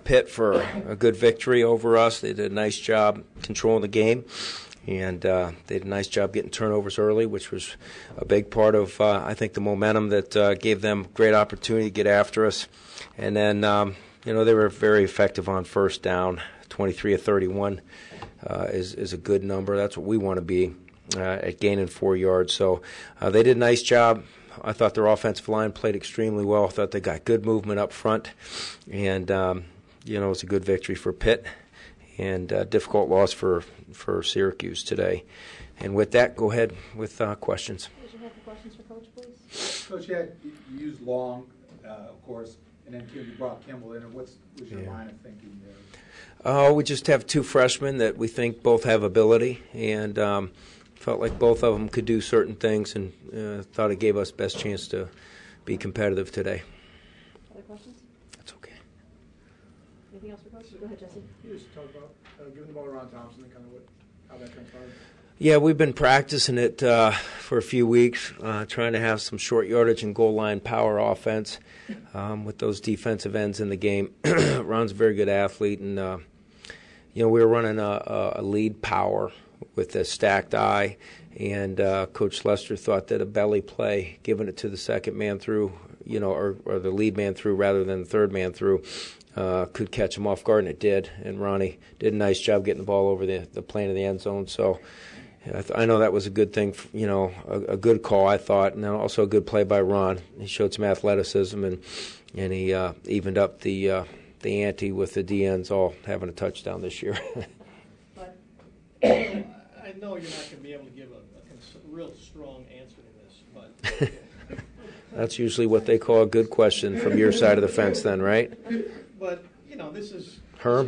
Pitt for a good victory over us. They did a nice job controlling the game, and they did a nice job getting turnovers early, which was a big part of, I think, the momentum that gave them great opportunity to get after us. And then, they were very effective on first down. 23 of 31 is a good number. That's what we want to be at gaining 4 yards. So they did a nice job. I thought their offensive line played extremely well. I thought they got good movement up front. And, it was a good victory for Pitt and a difficult loss for Syracuse today. And with that, go ahead with questions. Did you have questions for Coach, please? Coach, you used Long, of course, and then you brought Kimball in. What was your line of thinking there? We just have 2 freshmen that we think both have ability, and felt like both of them could do certain things, and thought it gave us best chance to be competitive today. Other questions? That's okay. Anything else for Coach? Go ahead, Jesse. You just talk about giving the ball to Ron Thompson and kind of how that transpired. Yeah, we've been practicing it for a few weeks, trying to have some short yardage and goal line power offense with those defensive ends in the game. Ron's a very good athlete, and we were running a lead power with a stacked eye, and Coach Lester thought that a belly play, giving it to the second man through, or the lead man through rather than the third man through, could catch him off guard, and it did. And Ronnie did a nice job getting the ball over the plane of the end zone. So I know that was a good thing, a good call, I thought, and then also a good play by Ron. He showed some athleticism, and he evened up the ante with the D-ends all having a touchdown this year. I know you're not going to be able to give a real strong answer to this, but that's usually what they call a good question from your side of the fence, then, right? But this is Herm.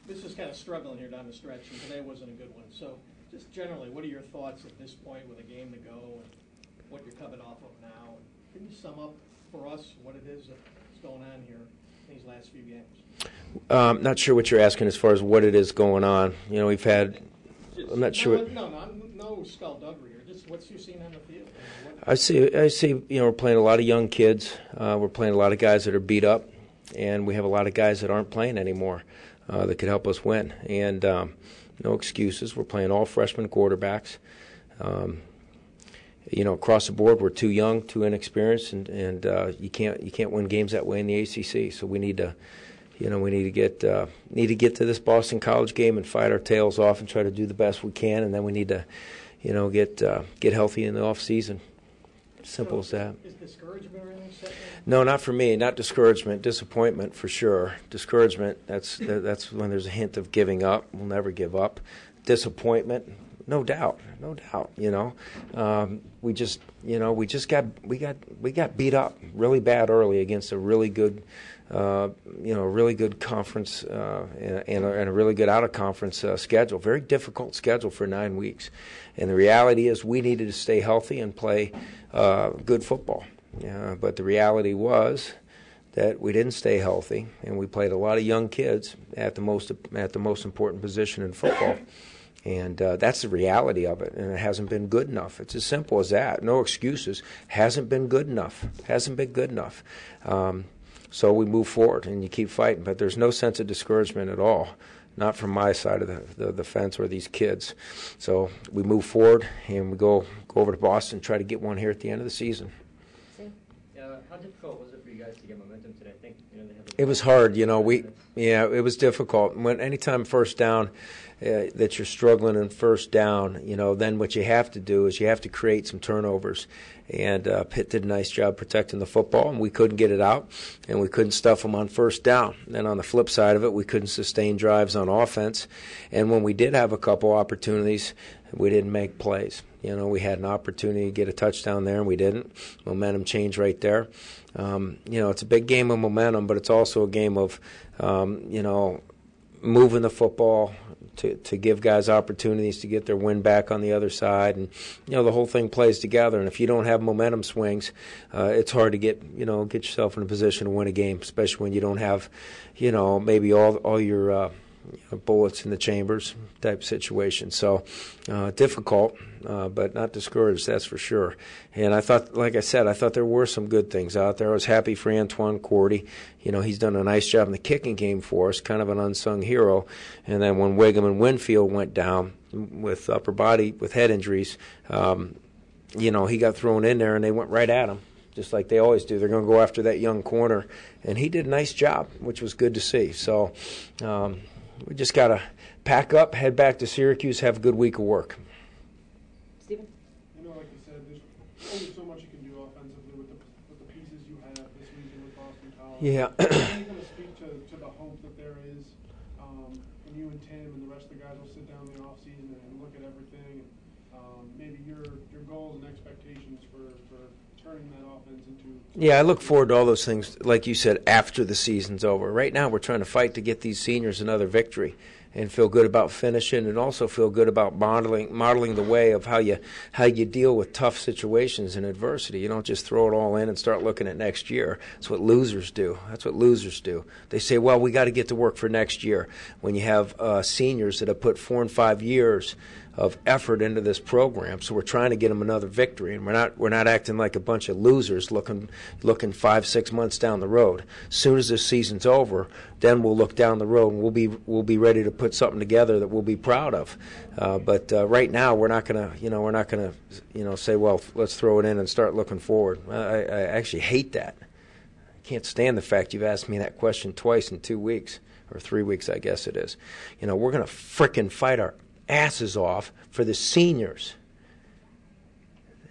This is kind of struggling here down the stretch, and today wasn't a good one. So, just generally, what are your thoughts at this point with a game to go, and what you're coming off of now? And can you sum up for us what it is that's going on here in these last few games? Not sure what you're asking as far as what it is going on. We've had. I'm not sure. No skullduggery here. Just what you've seen on the field. I see. We're playing a lot of young kids. We're playing a lot of guys that are beat up, and we have a lot of guys that aren't playing anymore that could help us win. And no excuses. We're playing all freshman quarterbacks. Across the board, we're too young, too inexperienced, and you can't win games that way in the ACC. So we need to. We need to get to this Boston College game and fight our tails off and try to do the best we can, and then we need to, get healthy in the off season. Simple as that. Is discouragement or anything set in? No, not for me. Not discouragement. Disappointment for sure. Discouragement. That's when there's a hint of giving up. We'll never give up. Disappointment. No doubt. We got beat up really bad early against a really good. Really good conference and a really good out-of-conference schedule. Very difficult schedule for 9 weeks. And the reality is we needed to stay healthy and play good football. But the reality was that we didn't stay healthy, and we played a lot of young kids at the most important position in football. And that's the reality of it, and it hasn't been good enough. It's as simple as that. No excuses. Hasn't been good enough. So we move forward, and you keep fighting. But there's no sense of discouragement at all, not from my side of the fence or these kids. So we move forward, and we go over to Boston and try to get one here at the end of the season. How difficult was it for you guys to get momentum today? I think it was hard. It was difficult. Anytime first down, that you're struggling in first down, then what you have to do is you have to create some turnovers. And Pitt did a nice job protecting the football, and we couldn't get it out, and we couldn't stuff them on first down. Then on the flip side of it, we couldn't sustain drives on offense. And when we did have a couple opportunities, we didn't make plays. We had an opportunity to get a touchdown there, and we didn't. Momentum changed right there. It's a big game of momentum, but it's also a game of, moving the football, to give guys opportunities to get their win back on the other side, and the whole thing plays together. And if you don't have momentum swings, it's hard to get yourself in a position to win a game, especially when you don't have maybe all your bullets in the chambers type situation. So difficult, but not discouraged, that's for sure. And I thought, like I said, I thought there were some good things out there. I was happy for Antoine Cordy. He's done a nice job in the kicking game for us, kind of an unsung hero. And then when Wiggum and Winfield went down with upper body, with head injuries, he got thrown in there and they went right at him, just like they always do. They're going to go after that young corner. And he did a nice job, which was good to see. So we just got to pack up, head back to Syracuse, have a good week of work. Stephen? Like you said, there's only so much you can do offensively with the pieces you have this weekend with Boston College. Yeah. Can you kind of speak to the hope that there is when you and Tim and the rest of the guys will sit down in the offseason and look at everything, maybe your goals and expectations for turning that offense into... Yeah, I look forward to all those things, like you said, after the season's over. Right now we're trying to fight to get these seniors another victory and feel good about finishing, and also feel good about modeling the way of how you deal with tough situations and adversity. You don't just throw it all in and start looking at next year. That's what losers do. They say, well, we got to get to work for next year. When you have seniors that have put 4 and 5 years of effort into this program, so we're trying to get them another victory, and we're not acting like a bunch of losers looking 5-6 months down the road. As soon as this season's over, then we'll look down the road and we'll be ready to put something together that we'll be proud of. But right now we're not gonna say, well, let's throw it in and start looking forward. I actually hate that. I can't stand the fact you've asked me that question twice in 2 weeks or 3 weeks, I guess it is. We're gonna frickin' fight our asses off for the seniors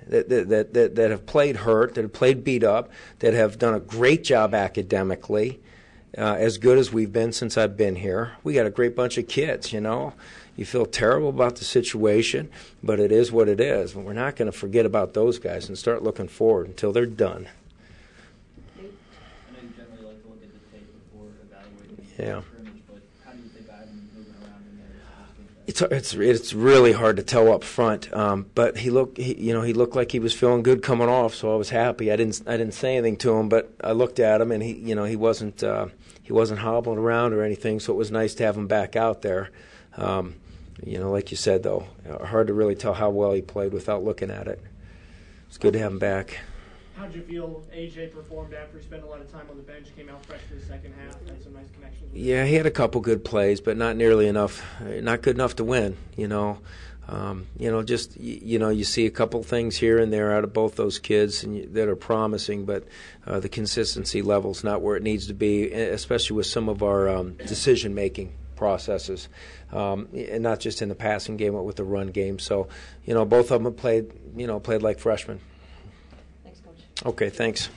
that have played hurt, that have played beat up, that have done a great job academically, as good as we've been since I've been here. We got a great bunch of kids, You feel terrible about the situation, but it is what it is. And we're not going to forget about those guys and start looking forward until they're done. I know you generally like to look at the tape before evaluating Yeah. the scrimmage, but how do you think Ivan's moving around in there? It's really hard to tell up front, but he looked like he was feeling good coming off, so I was happy. I didn't say anything to him, but I looked at him and he wasn't hobbling around or anything, so it was nice to have him back out there. Like you said though, hard to really tell how well he played without looking at it. It's good to have him back. How did you feel AJ performed after he spent a lot of time on the bench, came out fresh for the second half, had some nice connections with Yeah, he had a couple good plays, but not nearly enough, not good enough to win, You see a couple things here and there out of both those kids that are promising, but the consistency level's not where it needs to be, especially with some of our decision-making processes, and not just in the passing game, but with the run game. So, both of them have played like freshmen. Thanks, Coach. Okay, thanks.